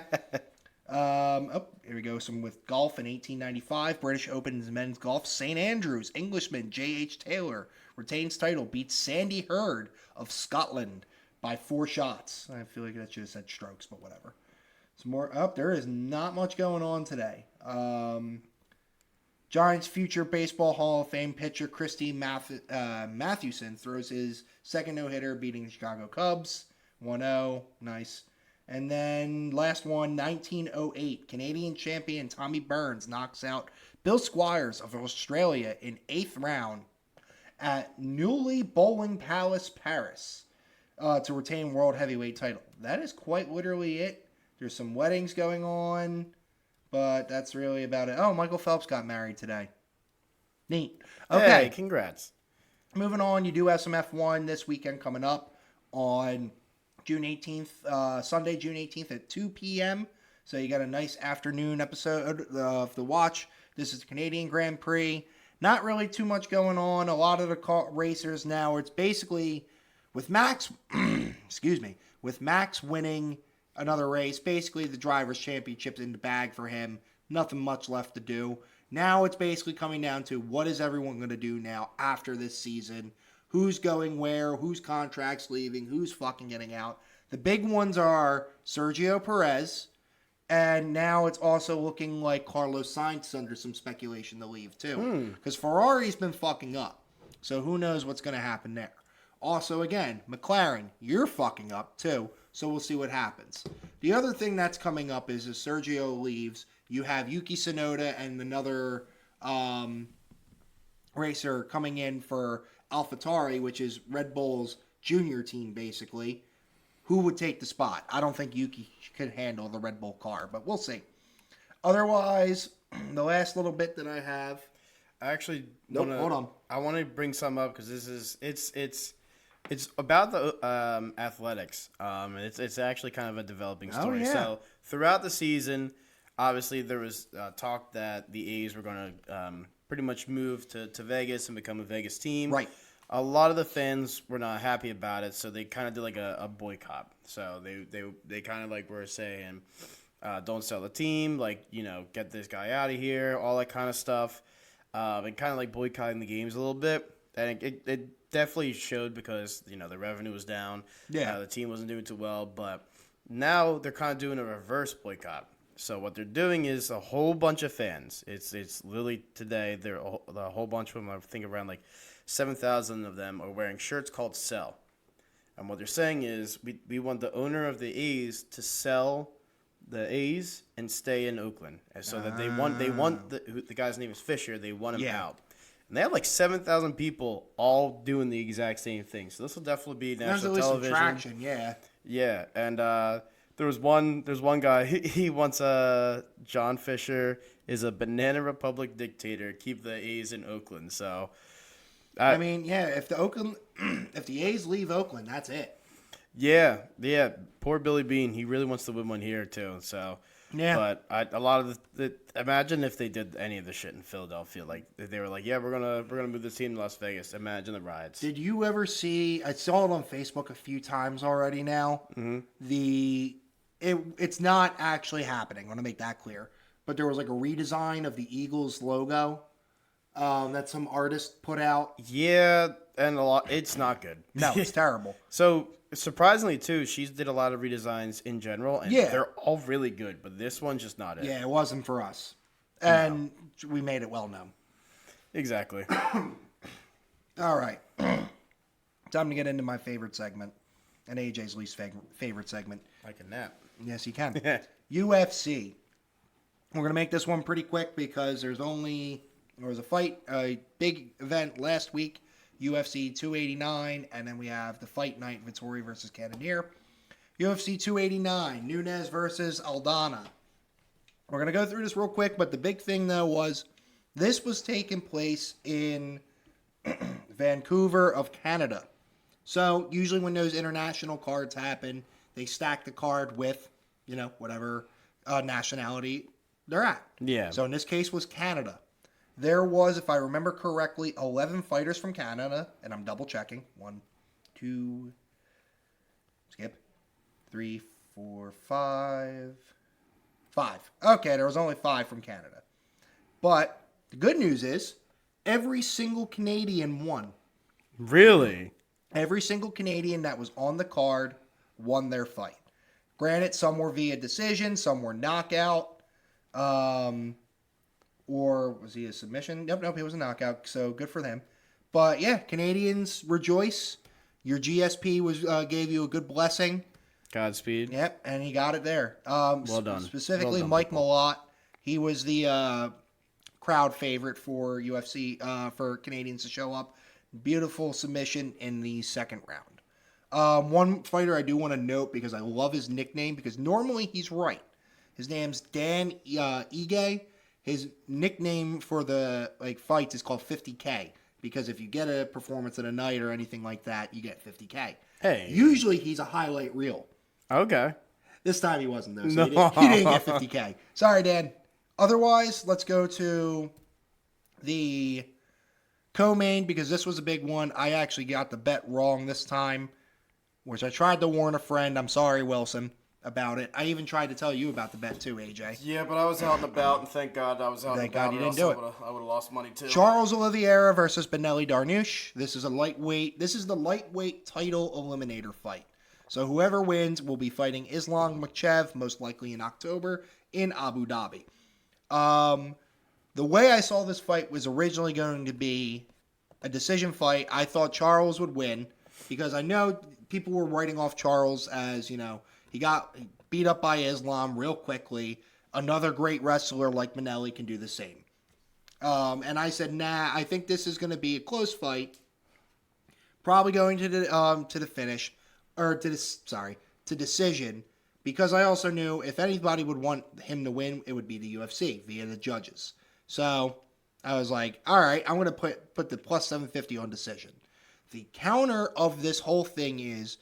Here we go. Some with golf in 1895. British Open men's golf. St. Andrews. Englishman J.H. Taylor retains title. Beats Sandy Hurd of Scotland by 4 shots. I feel like that should have said strokes, but whatever. Some more up. There is not much going on today. Giants future Baseball Hall of Fame pitcher Christy Mathewson throws his second no-hitter, beating the Chicago Cubs 1-0. Nice. And then last one, 1908. Canadian champion Tommy Burns knocks out Bill Squires of Australia in 8th round at Newley Bowling Palace, Paris, to retain world heavyweight title. That is quite literally it. There's some weddings going on, but that's really about it. Oh, Michael Phelps got married today. Neat. Okay. Hey, congrats. Moving on, you do have some F1 this weekend coming up on June 18th, Sunday, June 18th at 2 p.m. So you got a nice afternoon episode of the watch. This is the Canadian Grand Prix. Not really too much going on. A lot of the racers now, it's basically with Max, with Max winning another race, basically the Drivers' Championship's in the bag for him. Nothing much left to do. Now it's basically coming down to what is everyone going to do now after this season? Who's going where? Whose contract's leaving? Who's fucking getting out? The big ones are Sergio Perez, And now it's also looking like Carlos Sainz is under some speculation to leave too. Because Ferrari's been fucking up. So who knows what's going to happen there. Also, again, McLaren, you're fucking up too. So we'll see what happens. The other thing that's coming up is as Sergio leaves, you have Yuki Tsunoda and another racer coming in for AlphaTauri, which is Red Bull's junior team, basically. Who would take the spot? I don't think Yuki could handle the Red Bull car, but we'll see. Otherwise, the last little bit that I have. I actually Hold on. I want to bring some up because this is it's about the athletics. It's actually kind of a developing story. yeah. So throughout the season, obviously there was talk that the A's were going to pretty much move to Vegas and become a Vegas team. Right. A lot of the fans were not happy about it, so they kind of did like a boycott. So they kind of like were saying, don't sell the team, like, get this guy out of here, all that kind of stuff, and kind of like boycotting the games a little bit. And it definitely showed because, the revenue was down. Yeah. The team wasn't doing too well, but now they're kind of doing a reverse boycott. So what they're doing is a whole bunch of fans. It's literally today, a whole bunch of them, I think around like 7,000 of them are wearing shirts called Sell. And what they're saying is we want the owner of the A's to sell the A's and stay in Oakland. And so that they want the guy's name is Fisher, they want him out. And they have like 7,000 people all doing the exact same thing. So this will definitely be national television. Some traction, yeah. Yeah, and there's one guy, he wants John Fisher is a Banana Republic dictator, keep the A's in Oakland. So I mean, yeah, if the A's leave Oakland, that's it. Yeah. Poor Billy Bean. He really wants to win one here too. So yeah. But a lot of imagine if they did any of the shit in Philadelphia, like they were like, yeah, we're gonna move this team to Las Vegas. Imagine the riots. Did you ever see? I saw it on Facebook a few times already. Now it's not actually happening. I want to make that clear. But there was like a redesign of the Eagles logo. That some artist put out. Yeah, and it's not good. No, it's terrible. So surprisingly too, she's did a lot of redesigns in general, and they're all really good. But this one's just not it. Yeah, it wasn't for us, and we made it well known. Exactly. All right, time to get into my favorite segment, and AJ's least favorite segment. I can nap. Yes, you can. UFC. We're gonna make this one pretty quick because there was a big event last week, UFC 289, and then we have the fight night, Vettori versus Cannonier. UFC 289, Nunes versus Aldana. We're going to go through this real quick, but the big thing, though, was this was taking place in Vancouver of Canada. So, usually when those international cards happen, they stack the card with, whatever nationality they're at. Yeah. So, in this case was Canada. There was, if I remember correctly, 11 fighters from Canada, and I'm double checking. 1, 2, skip, 3, 4, 5. 5. Okay, there was only 5 from Canada. But the good news is, every single Canadian won. Really? Every single Canadian that was on the card won their fight. Granted, some were via decision, some were knockout. Or was he a submission? Nope, he was a knockout, so good for them. But yeah, Canadians rejoice. Your GSP gave you a good blessing. Godspeed. Yep, and he got it there. Well done. Specifically, Well done, Mike Malott. He was the crowd favorite for UFC, for Canadians to show up. Beautiful submission in the second round. One fighter I do want to note because I love his nickname because normally he's right. His name's Dan Ige. His nickname for the fights is called 50K because if you get a performance in a night or anything like that, you get 50K. Hey. Usually he's a highlight reel. Okay. This time he wasn't though. So he didn't get 50K. Sorry, Dan. Otherwise, let's go to the co-main because this was a big one. I actually got the bet wrong this time, which I tried to warn a friend. I'm sorry, Wilson, about it. I even tried to tell you about the bet too, AJ. Yeah, but I was out and about, and thank God I was out Thank and about. God you didn't do it. I would have lost money too. Charles Oliveira versus Benelli Darnouche. This is the lightweight title eliminator fight. So whoever wins will be fighting Islam Makhachev, most likely in October, in Abu Dhabi. The way I saw this fight was originally going to be a decision fight. I thought Charles would win because I know people were writing off Charles as, he got beat up by Islam real quickly. Another great wrestler like Manelli can do the same. And I said, nah, I think this is going to be a close fight. Probably going to the finish, or to decision, because I also knew if anybody would want him to win, it would be the UFC via the judges. So I was like, all right, I'm going to put the plus 750 on decision. The counter of this whole thing is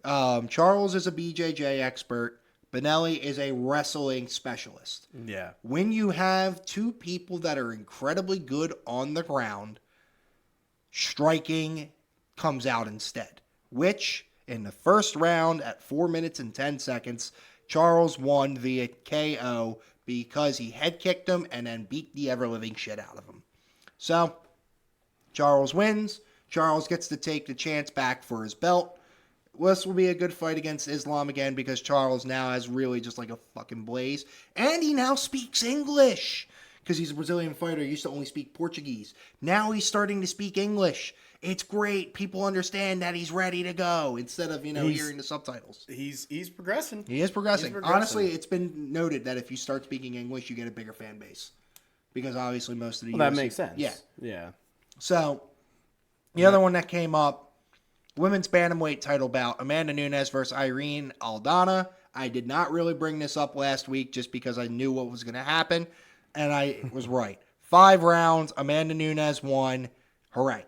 Charles is a BJJ expert. Benelli is a wrestling specialist. Yeah. When you have two people that are incredibly good on the ground, striking comes out instead. Which, in the first round at 4 minutes and 10 seconds, Charles won via KO because he head kicked him and then beat the ever-living shit out of him. So, Charles wins. Charles gets to take the chance back for his belt. This will be a good fight against Islam again because Charles now has really just like a fucking blaze. And he now speaks English because he's a Brazilian fighter. He used to only speak Portuguese. Now he's starting to speak English. It's great. People understand that he's ready to go instead of, hearing the subtitles. He's progressing. He is progressing. Honestly, it's been noted that if you start speaking English, you get a bigger fan base. Because obviously most of the That makes sense. Yeah. So, the other one that came up, women's bantamweight title bout, Amanda Nunes versus Irene Aldana. I did not really bring this up last week just because I knew what was going to happen, and I was right. 5 rounds, Amanda Nunes won. Hooray.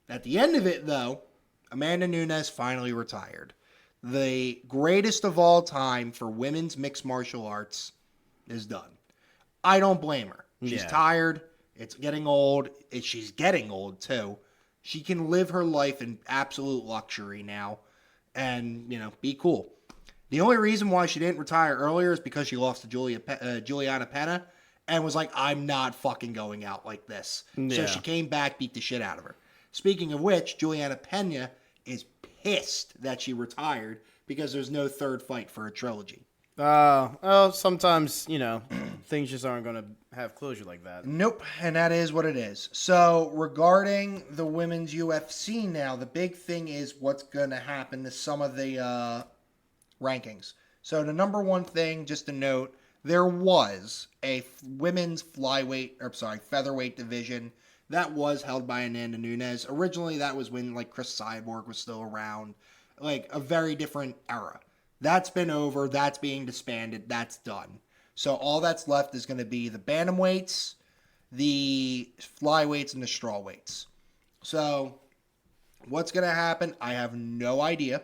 At the end of it, though, Amanda Nunes finally retired. The greatest of all time for women's mixed martial arts is done. I don't blame her. She's tired. It's getting old. She's getting old, too. She can live her life in absolute luxury now and, be cool. The only reason why she didn't retire earlier is because she lost to Juliana Pena and was like, I'm not fucking going out like this. Yeah. So she came back, beat the shit out of her. Speaking of which, Juliana Pena is pissed that she retired because there's no third fight for a trilogy. Well, sometimes, things just aren't going to have closure like that. Nope, and that is what it is. So, regarding the women's UFC now, the big thing is what's going to happen to some of the rankings. So, the number one thing, just to note, there was a women's featherweight division that was held by Amanda Nunes. Originally, that was when, Chris Cyborg was still around. A very different era. That's been over. That's being disbanded. That's done. So all that's left is going to be the bantamweights, the flyweights, and the strawweights. So what's going to happen? I have no idea.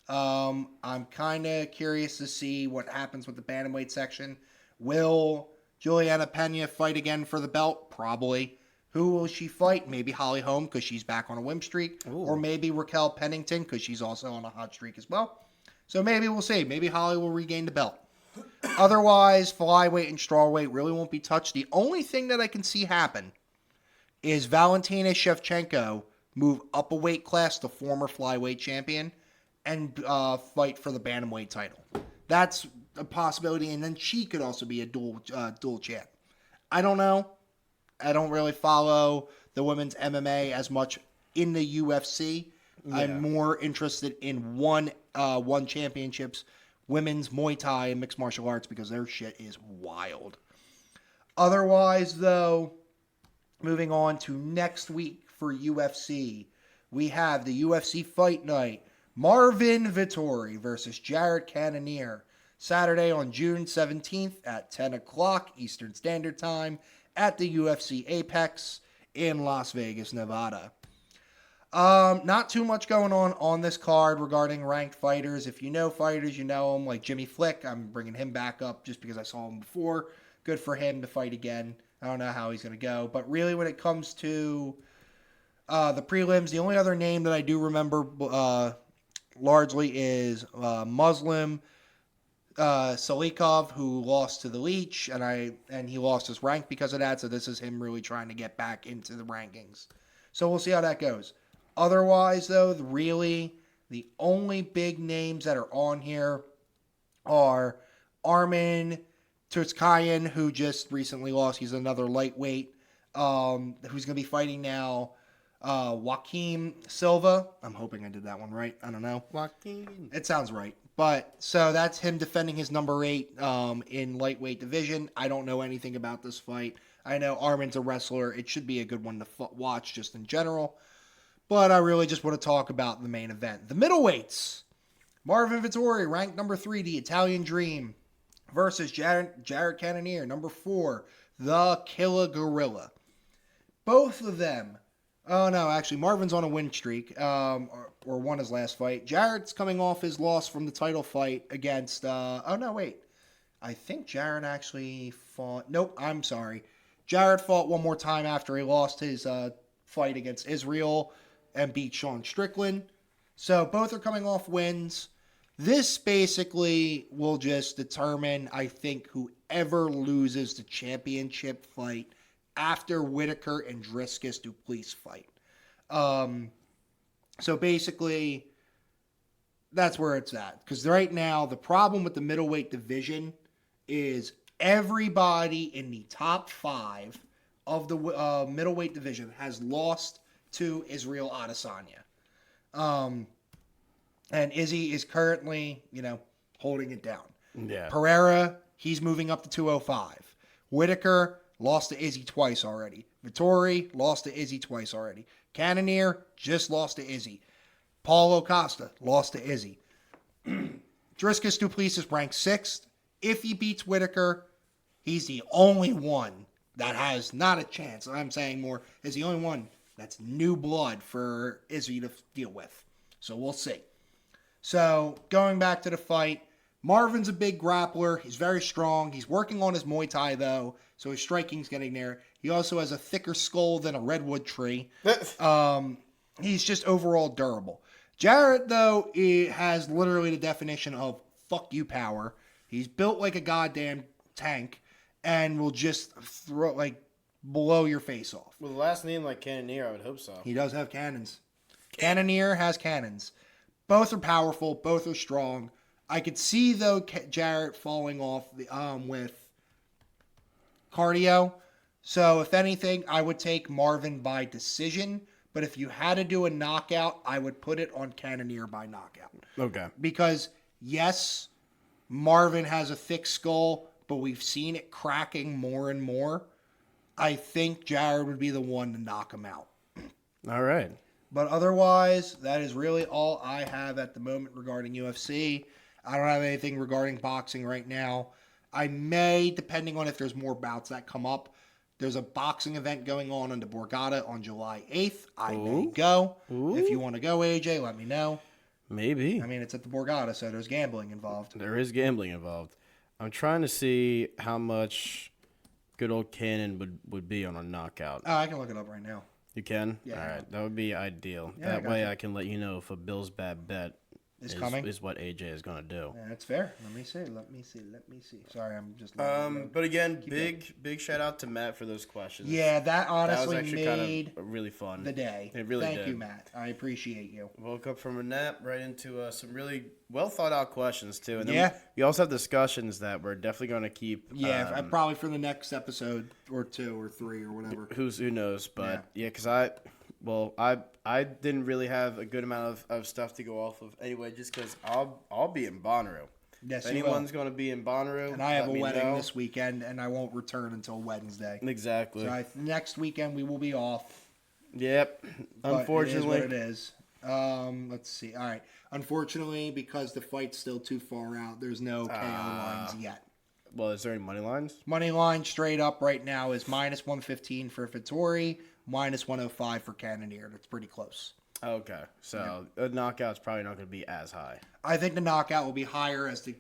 I'm kind of curious to see what happens with the bantamweight section. Will Juliana Pena fight again for the belt? Probably. Who will she fight? Maybe Holly Holm because she's back on a win streak. Ooh. Or maybe Raquel Pennington because she's also on a hot streak as well. So maybe we'll see. Maybe Holly will regain the belt. Otherwise, flyweight and strawweight really won't be touched. The only thing that I can see happen is Valentina Shevchenko move up a weight class to former flyweight champion and fight for the bantamweight title. That's a possibility, and then she could also be a dual champ. I don't know. I don't really follow the women's MMA as much in the UFC. Yeah. I'm more interested in one championships, women's Muay Thai and mixed martial arts because their shit is wild. Otherwise, though, moving on to next week for UFC, we have the UFC Fight Night. Marvin Vettori versus Jared Cannonier. Saturday on June 17th at 10 o'clock Eastern Standard Time at the UFC Apex in Las Vegas, Nevada. Not too much going on this card regarding ranked fighters. If you know fighters, you know them, like Jimmy Flick. I'm bringing him back up just because I saw him before. Good for him to fight again. I don't know how he's going to go. But really, when it comes to the prelims, the only other name that I do remember largely is Muslim Salikov, who lost to the Leech, and he lost his rank because of that. So this is him really trying to get back into the rankings. So we'll see how that goes. Otherwise, though, really, The only big names that are on here are Armin Turtkayan, who just recently lost. He's another lightweight who's going to be fighting now. Joaquim Silva. I'm hoping I did that one right. I don't know. Joaquin. It sounds right. But so that's him defending his number 8 in lightweight division. I don't know anything about this fight. I know Armin's a wrestler. It should be a good one to watch just in general. But I really just want to talk about the main event. The middleweights. Marvin Vettori, ranked number 3, the Italian Dream, versus Jared Cannonier, number 4, the Killer Gorilla. Both of them. Oh, no, actually, Marvin's on a win streak, or won his last fight. Jared's coming off his loss from the title fight against, oh, no, wait. I think Jared actually fought, nope, I'm sorry. Jared fought one more time after he lost his fight against Israel and beat Sean Strickland. So both are coming off wins. This basically will just determine, I think, whoever loses the championship fight after Whitaker and Dricus Du Plessis fight. So basically, that's where it's at. Because right now, the problem with the middleweight division is everybody in the top 5 of the middleweight division has lost to Israel Adesanya. And Izzy is currently, holding it down. Yeah. Pereira, he's moving up to 205. Whitaker lost to Izzy twice already. Vettori lost to Izzy twice already. Cannonier just lost to Izzy. Paulo Costa lost to Izzy. Dricus Du Plessis is ranked 6th. If he beats Whitaker, he's the only one that has not a chance. I'm saying more, is the only one that's new blood for Izzy to deal with. So we'll see. So going back to the fight, Marvin's a big grappler. He's very strong. He's working on his Muay Thai, though, so his striking's getting there. He also has a thicker skull than a redwood tree. He's just overall durable. Jarrett, though, has literally the definition of fuck you power. He's built like a goddamn tank and will just blow your face off. With a last name like Cannonier, I would hope so. He does have cannons. Cannonier has cannons. Both are powerful. Both are strong. I could see, though, Jarrett falling off with cardio. So, if anything, I would take Marvin by decision. But if you had to do a knockout, I would put it on Cannonier by knockout. Okay. Because, yes, Marvin has a thick skull, but we've seen it cracking more and more. I think Jared would be the one to knock him out. All right. But otherwise, that is really all I have at the moment regarding UFC. I don't have anything regarding boxing right now. I may, depending on if there's more bouts that come up. There's a boxing event going on the Borgata on July 8th. I may go. Ooh. If you want to go, AJ, let me know. Maybe. I mean, it's at the Borgata, so there's gambling involved. There is gambling involved. I'm trying to see how much good old Cannon would be on a knockout. Oh, I can look it up right now. You can? Yeah. All right. That would be ideal. Yeah, that way I can let you know if a Bill's bad bet is what AJ is going to do. Yeah, that's fair. Let me see. Sorry, I'm just... But again, big shout out to Matt for those questions. Yeah, that honestly that was actually made kind of really fun. the day. It really Thank did. you, Matt. I appreciate you. Woke up from a nap right into some really well thought out questions too, and then Yeah. we also have discussions that we're definitely going to keep. Yeah, probably for the next episode or 2 or 3 or whatever. Who knows? But yeah, because I didn't really have a good amount of stuff to go off of anyway, just because I'll be in Bonnaroo. Yes, if anyone's going to be in Bonnaroo, and I have a wedding know. this weekend, and I won't return until Wednesday. Exactly. So next weekend we will be off. Yep. Unfortunately, it is what it is. Let's see. All right. Unfortunately, because the fight's still too far out, there's no KO lines yet. Well, is there any money lines? Money line straight up right now is minus 115 for Vettori, minus 105 for Cannonier. That's pretty close. Okay, so a knockout's probably not going to be as high. I think the knockout will be higher as the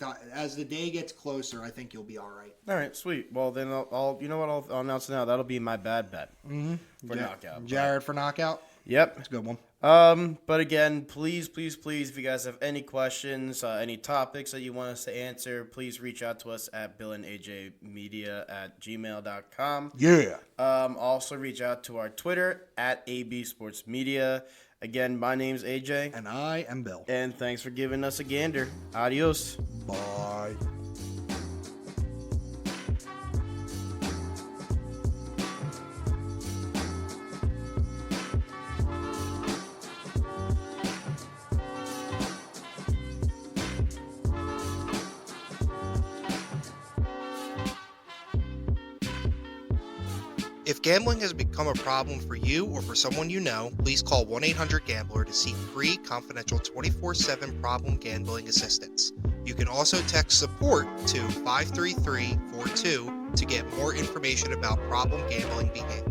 day gets closer. I think you'll be all right. All right, sweet. Well, then I'll you know what I'll announce now. That'll be my bad bet for knockout. Jared for knockout. Yep, That's a good one. But again, please, if you guys have any questions, any topics that you want us to answer, please reach out to us at billandajmedia@gmail.com. Yeah. Also reach out to our Twitter at AB Sports Media. Again, my name's AJ, And I am Bill. and thanks for giving us a gander. Adios. Bye. If gambling has become a problem for you or for someone you know, please call 1-800-GAMBLER to seek free, confidential 24/7 problem gambling assistance. You can also text SUPPORT to 53342 to get more information about problem gambling behavior.